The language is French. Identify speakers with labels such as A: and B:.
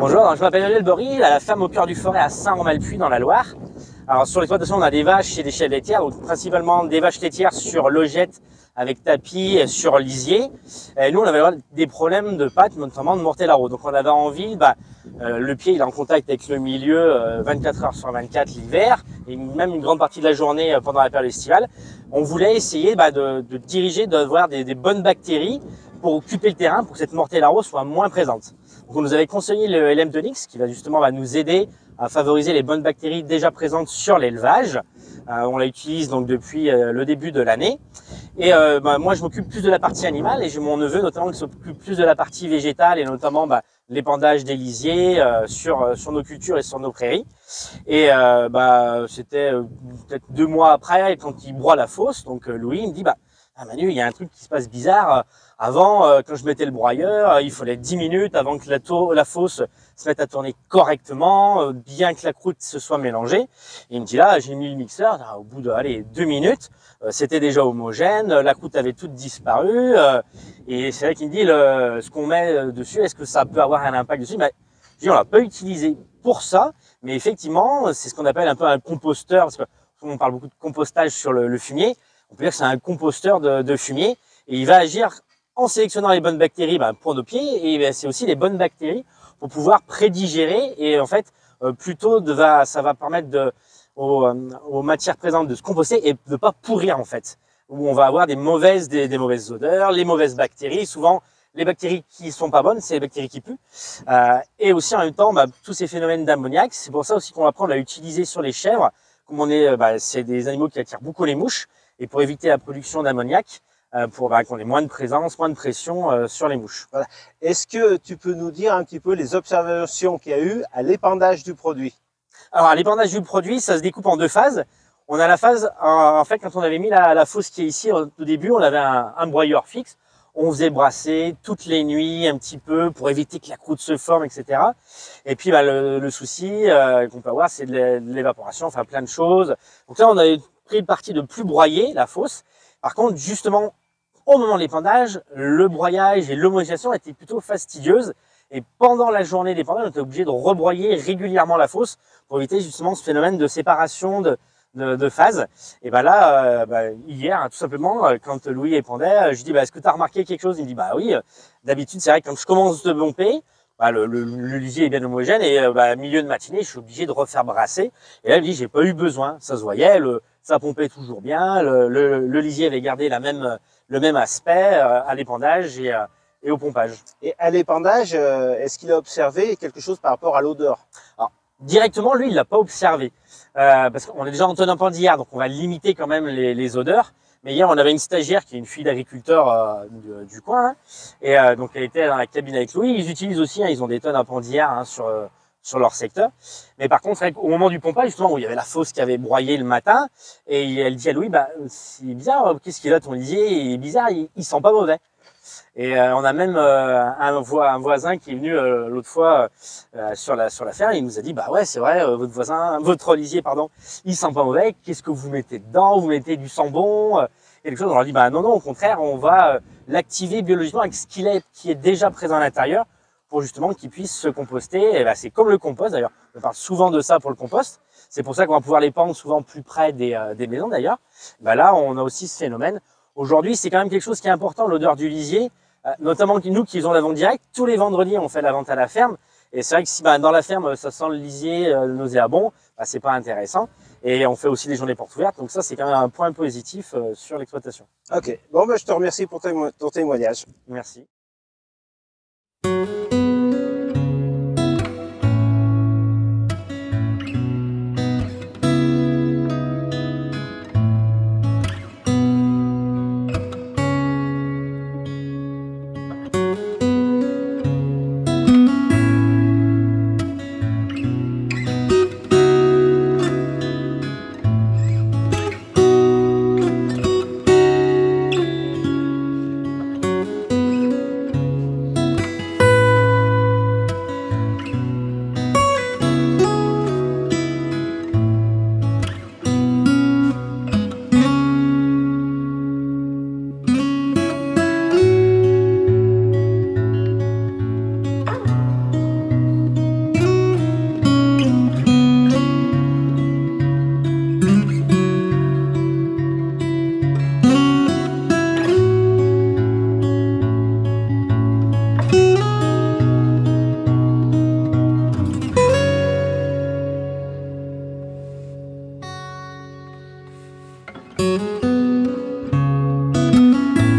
A: Bonjour, je m'appelle Lionel Bory, à la ferme au cœur du Forêt à Saint-Romain-le-Puy dans la Loire. Alors sur l'exploitation, on a des vaches et des chèvres laitières, donc principalement des vaches laitières sur logette avec tapis, sur lisier. Et nous, on avait des problèmes de pattes, notamment de mortellaro. Donc on avait envie, le pied il est en contact avec le milieu 24 heures sur 24 l'hiver, et même une grande partie de la journée pendant la période estivale. On voulait essayer de diriger, d'avoir des bonnes bactéries pour occuper le terrain, pour que cette mortellaro soit moins présente. Donc on nous avait conseillé le LM Tonix qui va justement nous aider à favoriser les bonnes bactéries déjà présentes sur l'élevage. On l'utilise donc depuis le début de l'année. Et moi je m'occupe plus de la partie animale et j'ai mon neveu notamment qui s'occupe plus de la partie végétale et notamment l'épandage des lisiers sur nos cultures et sur nos prairies. Et c'était peut-être 2 mois après quand il broie la fosse, donc Louis il me dit Manu, il y a un truc qui se passe bizarre. Avant, quand je mettais le broyeur, il fallait 10 minutes avant que la fosse se mette à tourner correctement, bien que la croûte se soit mélangée. Et il me dit là, j'ai mis le mixeur, au bout de 2 minutes, c'était déjà homogène, la croûte avait toute disparu. Et c'est vrai qu'il me dit, ce qu'on met dessus, est-ce que ça peut avoir un impact dessus? Je dis, on l'a pas utilisé pour ça, mais effectivement, c'est ce qu'on appelle un peu un composteur, parce qu'on parle beaucoup de compostage sur le fumier. On peut dire que c'est un composteur de fumier et il va agir en sélectionnant les bonnes bactéries pour nos pieds et c'est aussi les bonnes bactéries pour pouvoir prédigérer et en fait ça va permettre aux matières présentes de se composter et de ne pas pourrir en fait. Où on va avoir des mauvaises odeurs, les mauvaises bactéries, souvent les bactéries qui sont pas bonnes, c'est les bactéries qui puent. Et aussi en même temps tous ces phénomènes d'ammoniac, c'est pour ça aussi qu'on va apprendre à utiliser sur les chèvres, comme c'est des animaux qui attirent beaucoup les mouches. Et pour éviter la production d'ammoniac, pour qu'on ait moins de présence, moins de pression sur les mouches.
B: Voilà. Est-ce que tu peux nous dire un petit peu les observations qu'il y a eu à l'épandage du produit?
A: Alors, à l'épandage du produit, ça se découpe en 2 phases. On a la phase, en fait, quand on avait mis la fosse qui est ici, au début, on avait un broyeur fixe. On faisait brasser toutes les nuits un petit peu pour éviter que la croûte se forme, etc. Et puis, le souci qu'on peut avoir, c'est de l'évaporation, enfin plein de choses. Donc là, on avait pris le parti de plus broyer la fosse. Par contre, justement, au moment de l'épandage, le broyage et l'homogénéisation étaient plutôt fastidieuses. Et pendant la journée d'épandage, on était obligé de rebroyer régulièrement la fosse pour éviter justement ce phénomène de séparation de phases. Et hier, tout simplement, quand Louis épandait, je dis est-ce que tu as remarqué quelque chose? Il me dit oui. D'habitude, c'est vrai que quand je commence de pomper, le lisier est bien homogène et milieu de matinée, je suis obligé de refaire brasser. Et là, il me dit j'ai pas eu besoin. Ça se voyait, ça pompait toujours bien. Le lisier avait gardé le même aspect à l'épandage et au pompage.
B: Et à l'épandage, est-ce qu'il a observé quelque chose par rapport à l'odeur?
A: Alors, directement, lui, il l'a pas observé. Parce qu'on est déjà en tonne impandillard, donc on va limiter quand même les odeurs. Mais hier, on avait une stagiaire qui est une fille d'agriculteur du coin, et donc elle était dans la cabine avec Louis. Ils utilisent aussi, ils ont des tonnes impandillard sur leur secteur. Mais par contre, au moment du pompage, justement, où il y avait la fosse qui avait broyé le matin, et elle dit à Louis, c'est bizarre, qu'est-ce qu'il a ton lisier? Il est bizarre, il sent pas mauvais. Et on a même un voisin qui est venu l'autre fois sur la ferme, il nous a dit ouais c'est vrai, votre lisier il sent pas mauvais, qu'est-ce que vous mettez dedans? Vous mettez du sambon quelque chose? On leur dit non, au contraire, on va l'activer biologiquement avec ce qui est déjà présent à l'intérieur pour justement qu'il puisse se composter. Et c'est comme le compost d'ailleurs, on parle souvent de ça pour le compost. C'est pour ça qu'on va pouvoir les pendre souvent plus près des maisons d'ailleurs. Là on a aussi ce phénomène. Aujourd'hui, c'est quand même quelque chose qui est important, l'odeur du lisier, notamment nous qui faisons la vente directe. Tous les vendredis, on fait la vente à la ferme. Et c'est vrai que si dans la ferme, ça sent le lisier nauséabond, c'est pas intéressant. Et on fait aussi des journées portes ouvertes. Donc ça, c'est quand même un point positif sur l'exploitation.
B: Ok, bon, je te remercie pour ton témoignage.
A: Merci.